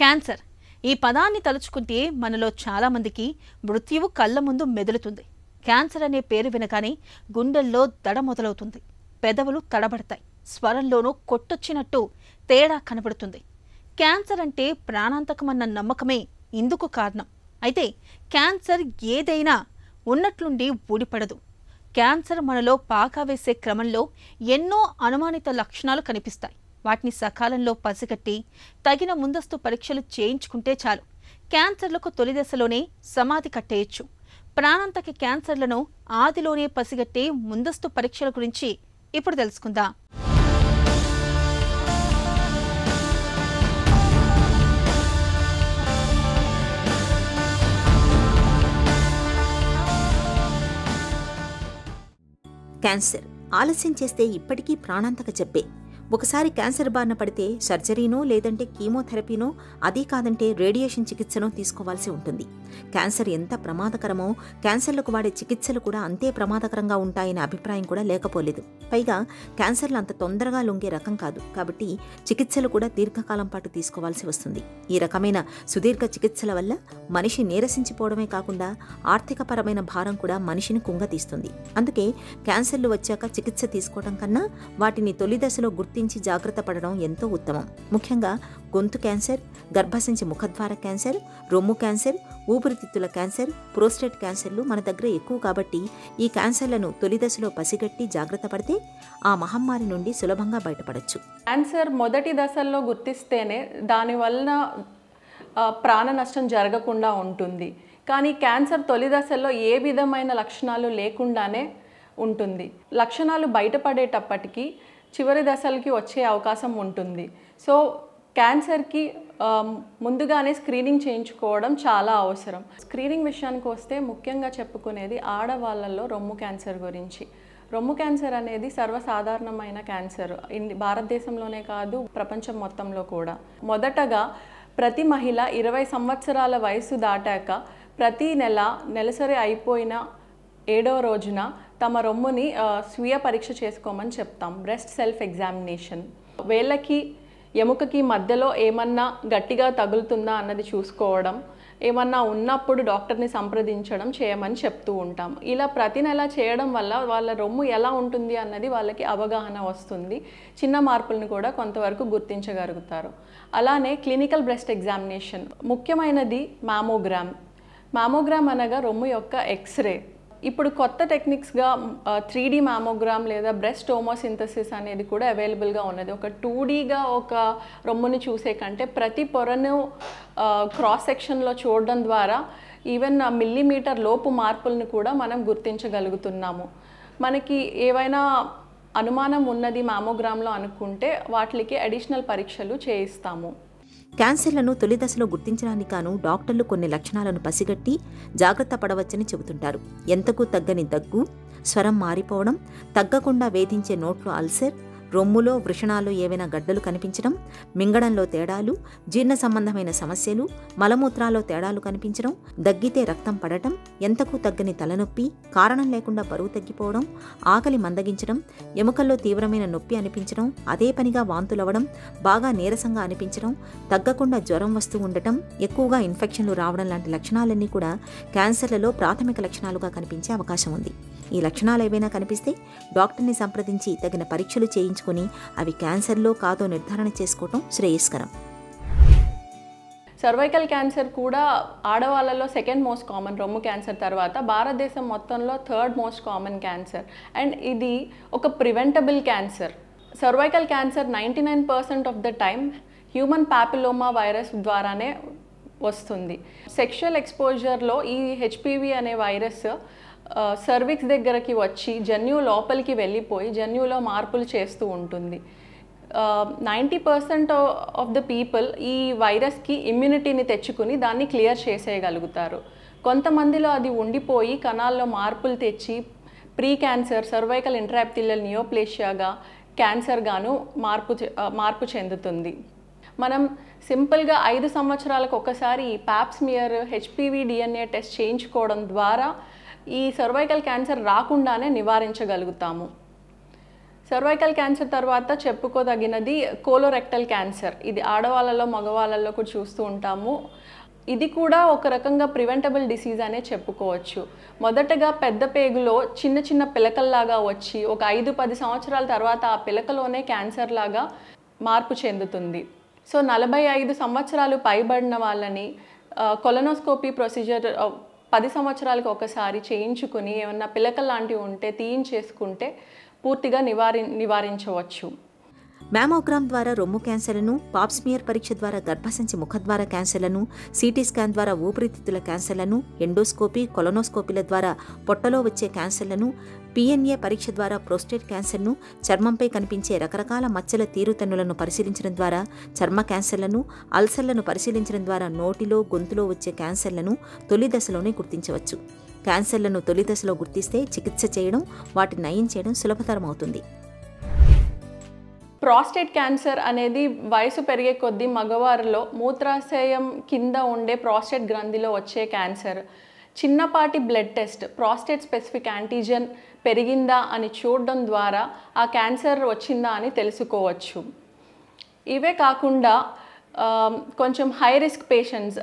Cancer ఈ పదాన్ని తలుచుకుంటే మనలో చాలా మందికి మృత్యువు కళ్ళ ముందు మెదులుతుంది. క్యాన్సర్ అనే పేరు వినగానే గుండెల్లో దడ మొదలవుతుంది, పెదవులు తడబడతాయి, స్వరంలోనూ కొట్టొచ్చినట్టు తేడా కనబడుతుంది. క్యాన్సర్ అంటే ప్రాణాంతకమన్న నమ్మకమే ఇందుకు కారణం. అయితే క్యాన్సర్ ఏదైనా ఉన్నట్లుండి ఊడిపడదు. క్యాన్సర్ మనలో పాకా వేసే క్రమంలో ఎన్నో అనుమానిత లక్షణాలు కనిపిస్తాయి. వాటిని సకాలంలో పసిగట్టి తగిన ముందస్తు పరీక్షలు చేయించుకుంటే చాలు క్యాన్సర్లకు తొలి దశలోనే సమాధి కట్టేయచ్చు. ప్రాణాంతక క్యాన్సర్లను ఆదిలోనే పసిగట్టే ముందస్తు పరీక్షల గురించి ఇప్పుడు తెలుసుకుందాం. క్యాన్సర్ ఆలస్యం చేస్తే ఇప్పటికీ ప్రాణాంతక జబ్బే. ఒకసారి క్యాన్సర్ బారిన పడితే సర్జరీనో లేదంటే కీమోథెరపీనో, అదీ కాదంటే రేడియేషన్ చికిత్సనో తీసుకోవాల్సి ఉంటుంది. క్యాన్సర్ ఎంత ప్రమాదకరమో క్యాన్సర్లకు వాడే చికిత్సలు కూడా అంతే ప్రమాదకరంగా ఉంటాయనే అభిప్రాయం కూడా లేకపోలేదు. పైగా క్యాన్సర్లు అంత తొందరగా లొంగే రకం కాదు, కాబట్టి చికిత్సలు కూడా దీర్ఘకాలం పాటు తీసుకోవాల్సి వస్తుంది. ఈ రకమైన సుదీర్ఘ చికిత్సల వల్ల మనిషి నీరసించిపోవడమే కాకుండా ఆర్థికపరమైన భారం కూడా మనిషిని కుంగతీస్తుంది. అందుకే క్యాన్సర్లు వచ్చాక చికిత్స తీసుకోవడం కన్నా వాటిని తొలి దశలో గుర్తించి జాగ్రత్త పడడం ఎంతో ఉత్తమం. ముఖ్యంగా గొంతు క్యాన్సర్, గర్భసంచి ముఖద్వార క్యాన్సర్, రొమ్ము క్యాన్సర్, ఊపిరితిత్తుల క్యాన్సర్, ప్రోస్టేట్ క్యాన్సర్లు మన దగ్గర ఎక్కువ కాబట్టి ఈ క్యాన్సర్లను తొలి దశలో పసిగట్టి జాగ్రత్త పడితే ఆ మహమ్మారి నుండి సులభంగా బయటపడచ్చు. క్యాన్సర్ మొదటి దశల్లో గుర్తిస్తేనే దానివల్ల ప్రాణ నష్టం జరగకుండా ఉంటుంది. కానీ క్యాన్సర్ తొలి దశల్లో ఏ విధమైన లక్షణాలు లేకుండానే ఉంటుంది. లక్షణాలు బయటపడేటప్పటికీ చివరి దశలకి వచ్చే అవకాశం ఉంటుంది. సో క్యాన్సర్కి ముందుగానే స్క్రీనింగ్ చేయించుకోవడం చాలా అవసరం. స్క్రీనింగ్ విషయానికి వస్తే ముఖ్యంగా చెప్పుకునేది ఆడవాళ్ళల్లో రొమ్ము క్యాన్సర్ గురించి. రొమ్ము క్యాన్సర్ అనేది సర్వసాధారణమైన క్యాన్సర్. భారతదేశంలోనే కాదు, ప్రపంచం మొత్తంలో కూడా. మొదటగా ప్రతి మహిళ 20 సంవత్సరాల వయసు దాటాక ప్రతి నెలసరి అయిపోయిన 7వ రోజున తమ రొమ్ముని స్వీయ పరీక్ష చేసుకోమని చెప్తాం. Breast self examination. వేళ్ళకి ఎముకకి మధ్యలో ఏమన్నా గట్టిగా తగులుతుందా అన్నది చూసుకోవడం, ఏమన్నా ఉన్నప్పుడు డాక్టర్ని సంప్రదించడం చేయమని చెప్తూ ఉంటాం. ఇలా ప్రతి నెల చేయడం వల్ల వాళ్ళ రొమ్ము ఎలా ఉంటుంది అన్నది వాళ్ళకి అవగాహన వస్తుంది. చిన్న మార్పులను కూడా కొంతవరకు గుర్తించగలుగుతారు. అలానే క్లినికల్ బ్రెస్ట్ ఎగ్జామినేషన్. ముఖ్యమైనది మ్యామోగ్రామ్. మ్యామోగ్రామ్ అనగా రొమ్ము యొక్క ఎక్స్రే. ఇప్పుడు కొత్త టెక్నిక్స్గా 3D మ్యామోగ్రామ్ లేదా బ్రెస్ట్ టోమోసింథసిస్ అనేది కూడా అవైలబుల్గా ఉన్నది. ఒక 2Dగా ఒక రొమ్ముని చూసే కంటే ప్రతి పొరను క్రాస్ సెక్షన్లో చూడడం ద్వారా ఈవెన్ మిల్లీమీటర్ లోపు మార్పులను కూడా మనం గుర్తించగలుగుతున్నాము. మనకి ఏవైనా అనుమానం ఉన్నది మ్యామోగ్రామ్లో అనుకుంటే వాటికి అడిషనల్ పరీక్షలు చేయిస్తాము. క్యాన్సర్లను తొలి దశలో గుర్తించడానికి గాను డాక్టర్లు కొన్ని లక్షణాలను పసిగట్టి జాగ్రత్త పడవచ్చని చెబుతుంటారు. ఎంతకు తగ్గని దగ్గు, స్వరం మారిపోవడం, తగ్గకుండా వేధించే నోట్లో అల్సర్, రొమ్ములో వృషణాలు ఏవైనా గడ్డలు కనిపించడం, మింగడంలో తేడాలు, జీర్ణ సంబంధమైన సమస్యలు, మలమూత్రాల్లో తేడాలు కనిపించడం, దగ్గితే రక్తం పడటం, ఎంతకు తగ్గని తలనొప్పి, కారణం లేకుండా బరువు తగ్గిపోవడం, ఆకలి మందగించడం, ఎముకల్లో తీవ్రమైన నొప్పి అనిపించడం, అదే పనిగా వాంతులవ్వడం, బాగా నీరసంగా అనిపించడం, తగ్గకుండా జ్వరం వస్తూ ఉండటం, ఎక్కువగా ఇన్ఫెక్షన్లు రావడం లాంటి లక్షణాలన్నీ కూడా క్యాన్సర్లలో ప్రాథమిక లక్షణాలుగా కనిపించే అవకాశం ఉంది. ఈ లక్షణాలు ఏవైనా కనిపిస్తే డాక్టర్ని సంప్రదించి తగిన పరీక్షలు చేయించుకొని అవి క్యాన్సర్లో కాదో నిర్ధారణ చేసుకోవటం శ్రేయస్కరం. సర్వైకల్ క్యాన్సర్ కూడా ఆడవాళ్ళలో సెకండ్ మోస్ట్ కామన్, రొమ్ము క్యాన్సర్ తర్వాత. భారతదేశం మొత్తంలో 3rd most common cancer. And ఇది ఒక preventable cancer. Cervical cancer 99% of the time human papilloma virus ద్వారానే వస్తుంది. సెక్షువల్ ఎక్స్పోజర్లో ఈ HPV అనే వైరస్ సర్విక్స్ దగ్గరకి వచ్చి జన్యు లోపలికి వెళ్ళిపోయి జన్యులో మార్పులు చేస్తూ ఉంటుంది. 90% ఆఫ్ ద పీపుల్ ఈ వైరస్కి ఇమ్యూనిటీని తెచ్చుకుని దాన్ని క్లియర్ చేసేయగలుగుతారు. కొంతమందిలో అది ఉండిపోయి కణాల్లో మార్పులు తెచ్చి ప్రీ క్యాన్సర్, సర్వైకల్ ఇంట్రాఎపిథెలియల్ నియోప్లేషియాగా క్యాన్సర్గాను మార్పు చెందుతుంది. మనం సింపుల్గా 5 సంవత్సరాలకు ఒకసారి ఈ ప్యాప్స్మియర్ HPV DNA టెస్ట్ చేయించుకోవడం ద్వారా ఈ సర్వైకల్ క్యాన్సర్ రాకుండానే నివారించగలుగుతాము. సర్వైకల్ క్యాన్సర్ తర్వాత చెప్పుకోదగినది కోలోరెక్టల్ క్యాన్సర్. ఇది ఆడవాళ్ళలో మగవాళ్ళలో కూడా చూస్తూ ఉంటాము. ఇది కూడా ఒక రకంగా ప్రివెంటబుల్ డిసీజ్ అనే చెప్పుకోవచ్చు. మొదటగా పెద్ద పేగులో చిన్న చిన్న పిలకల్లాగా వచ్చి ఒక 5-10 సంవత్సరాల తర్వాత ఆ పిలకలోనే క్యాన్సర్ లాగా మార్పు చెందుతుంది. సో 45 సంవత్సరాలు పైబడిన వాళ్ళని కొలనోస్కోపీ ప్రొసీజర్ 10 సంవత్సరాలకు ఒకసారి చేయించుకుని ఏమన్నా పిలకలు లాంటివి ఉంటే తీయించేసుకుంటే పూర్తిగా నివారించవచ్చు. మ్యామోగ్రామ్ ద్వారా రొమ్ము క్యాన్సర్లను, పాప్స్మియర్ పరీక్ష ద్వారా గర్భసంచి ముఖద్వార క్యాన్సర్లను, సిటీ స్కాన్ ద్వారా ఊపిరితిత్తుల క్యాన్సర్లను, ఎండోస్కోపీ, కొలనోస్కోపీల ద్వారా పొట్టలో వచ్చే క్యాన్సర్లను, పిఎన్ఏ పరీక్ష ద్వారా ప్రోస్టేట్ క్యాన్సర్ను, చర్మంపై కనిపించే రకరకాల మచ్చల తీరుతెన్నులను పరిశీలించడం ద్వారా చర్మ క్యాన్సర్లను, అల్సర్లను పరిశీలించడం ద్వారా నోటిలో, గొంతులో వచ్చే క్యాన్సర్లను తొలి దశలోనే గుర్తించవచ్చు. క్యాన్సర్లను తొలి దశలో గుర్తిస్తే చికిత్స చేయడం, వాటిని నయం చేయడం సులభతరం అవుతుంది. ప్రాస్టేట్ క్యాన్సర్ అనేది వయసు పెరిగే కొద్దీ మగవారిలో మూత్రాశయం కింద ఉండే ప్రాస్టేట్ గ్రంథిలో వచ్చే క్యాన్సర్. చిన్నపాటి blood test prostate specific antigen పెరిగిందా అని చూడడం ద్వారా ఆ క్యాన్సర్ వచ్చిందా అని తెలుసుకోవచ్చు. ఇవే కాకుండా కొంచెం హై రిస్క్ పేషెంట్స్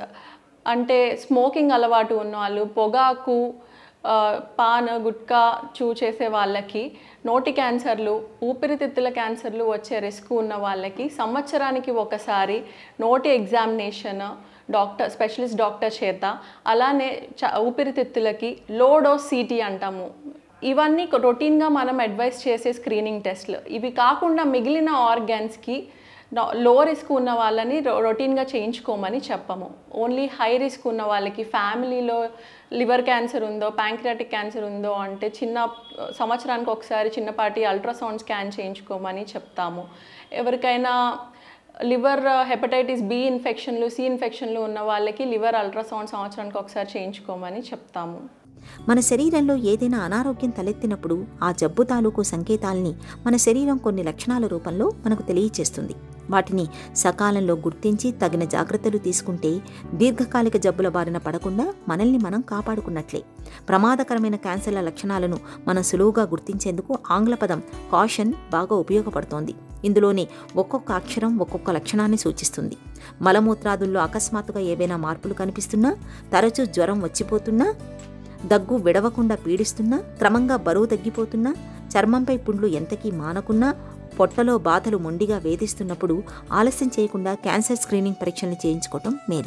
అంటే స్మోకింగ్ అలవాటు ఉన్నవాళ్ళు, పొగాకు, పాన్, గుట్కా చేసే వాళ్ళకి నోటి క్యాన్సర్లు, ఊపిరితిత్తుల క్యాన్సర్లు వచ్చే రిస్క్ ఉన్న వాళ్ళకి సంవత్సరానికి ఒకసారి నోటి ఎగ్జామినేషన్ స్పెషలిస్ట్ డాక్టర్ చేత, అలానే ఊపిరితిత్తులకి లో డోస్ సిటీ అంటాము. ఇవన్నీ రొటీన్గా మనం అడ్వైస్ చేసే స్క్రీనింగ్ టెస్ట్లు. ఇవి కాకుండా మిగిలిన ఆర్గాన్స్కి లో రిస్క్ ఉన్న వాళ్ళని రొటీన్గా చేయించుకోమని చెప్పము. ఓన్లీ హై రిస్క్ ఉన్న వాళ్ళకి, ఫ్యామిలీలో లివర్ క్యాన్సర్ ఉందో, ప్యాంక్రియాటిక్ క్యాన్సర్ ఉందో అంటే సంవత్సరానికి ఒకసారి చిన్నపాటి అల్ట్రాసౌండ్ స్కాన్ చేయించుకోమని చెప్తాము. ఎవరికైనా లివర్ హెపటైటిస్ బి ఇన్ఫెక్షన్లు, సి ఇన్ఫెక్షన్లు ఉన్న వాళ్ళకి లివర్ అల్ట్రాసౌండ్ సంవత్సరానికి ఒకసారి చేయించుకోమని చెప్తాము. మన శరీరంలో ఏదైనా అనారోగ్యం తలెత్తినప్పుడు ఆ జబ్బు తాలూకు సంకేతాల్ని మన శరీరం కొన్ని లక్షణాల రూపంలో మనకు తెలియచేస్తుంది. వాటిని సకాలంలో గుర్తించి తగిన జాగ్రత్తలు తీసుకుంటే దీర్ఘకాలిక జబ్బుల బారిన పడకుండా మనల్ని మనం కాపాడుకున్నట్లే. ప్రమాదకరమైన క్యాన్సర్ల లక్షణాలను మనం సులువుగా గుర్తించేందుకు ఆంగ్ల పదం కాషన్ బాగా ఉపయోగపడుతోంది. ఇందులోని ఒక్కొక్క అక్షరం ఒక్కొక్క లక్షణాన్ని సూచిస్తుంది. మలమూత్రాదుల్లో అకస్మాత్తుగా ఏవైనా మార్పులు కనిపిస్తున్నా, తరచూ జ్వరం వచ్చిపోతున్నా, దగ్గు విడవకుండా పీడిస్తున్నా, క్రమంగా బరువు తగ్గిపోతున్నా, చర్మంపై పుండ్లు ఎంతకీ మానకున్నా, పొట్టలో బాధలు మొండిగా వేధిస్తున్నప్పుడు ఆలస్యం చేయకుండా క్యాన్సర్ స్క్రీనింగ్ పరీక్షల్ని చేయించుకోవటం మేలు.